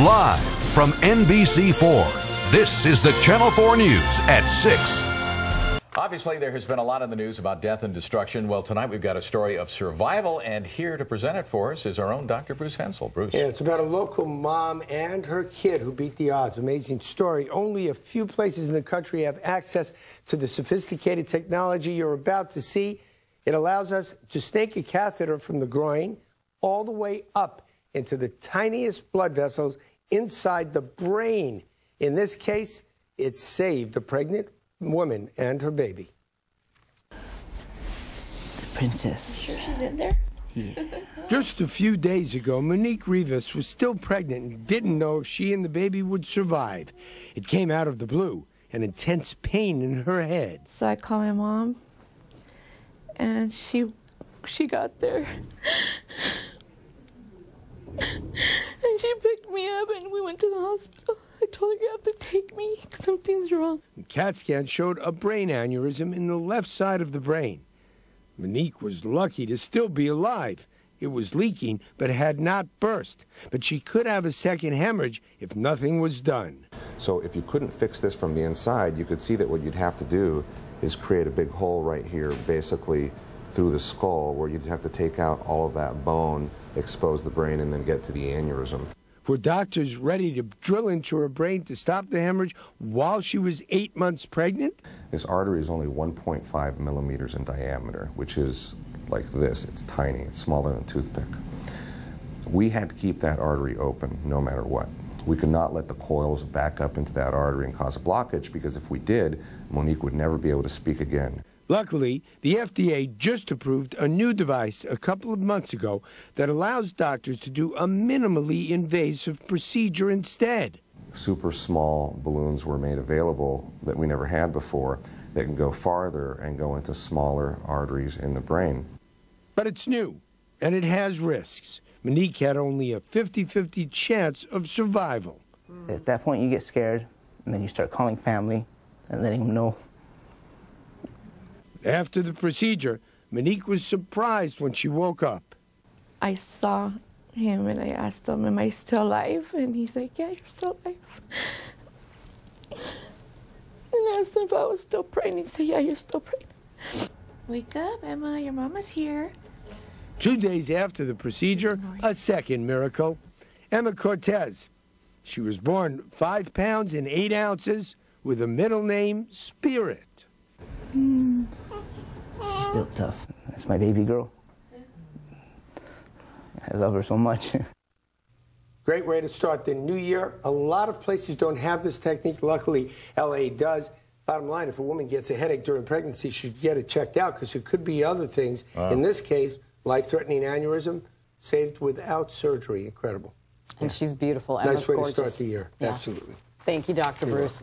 Live from NBC4, this is the Channel 4 News at 6. Obviously, there has been a lot in the news about death and destruction. Well, tonight we've got a story of survival, and here to present it for us is our own Dr. Bruce Hensel. Bruce. Yeah, it's about a local mom and her kid who beat the odds. Amazing story. Only a few places in the country have access to the sophisticated technology you're about to see. It allows us to snake a catheter from the groin all the way up into the tiniest blood vessels inside the brain. In this case, it saved a pregnant woman and her baby. The princess. Sure she's in there? Yeah. Just a few days ago, Monique Rivas was still pregnant and didn't know if she and the baby would survive. It came out of the blue, an intense pain in her head. So I called my mom, and she got there. And she picked me up, and we went to the hospital. I told her, you have to take me, something's wrong. The CAT scan showed a brain aneurysm in the left side of the brain. Monique was lucky to still be alive. It was leaking, but had not burst. But she could have a second hemorrhage if nothing was done. So if you couldn't fix this from the inside, you could see that what you'd have to do is create a big hole right here, basically through the skull, where you'd have to take out all of that bone, expose the brain, and then get to the aneurysm. Were doctors ready to drill into her brain to stop the hemorrhage while she was 8 months pregnant? This artery is only 1.5 millimeters in diameter, which is like this. It's tiny. It's smaller than a toothpick. We had to keep that artery open no matter what. We could not let the coils back up into that artery and cause a blockage, because if we did, Monique would never be able to speak again. Luckily, the FDA just approved a new device a couple of months ago that allows doctors to do a minimally invasive procedure instead. Super small balloons were made available that we never had before that can go farther and go into smaller arteries in the brain. But it's new, and it has risks. Monique had only a 50-50 chance of survival. At that point, you get scared, and then you start calling family and letting them know. After the procedure, Monique was surprised when she woke up. I saw him, and I asked him, am I still alive? And he's like, yeah, you're still alive. And I asked him if I was still praying. He said, yeah, you're still praying. Wake up, Emma, your mama's here. 2 days after the procedure, a second miracle. Emma Cortez. She was born 5 pounds and 8 ounces with a middle name, Spirit. She's built tough. That's my baby girl. I love her so much. Great way to start the new year. A lot of places don't have this technique. Luckily, LA does. Bottom line, if a woman gets a headache during pregnancy, she should get it checked out, because it could be other things. In this case, life-threatening aneurysm, saved without surgery. Incredible. And she's beautiful. Emma's nice way gorgeous. to start the year. Yeah. Absolutely. Thank you, Dr. Bruce.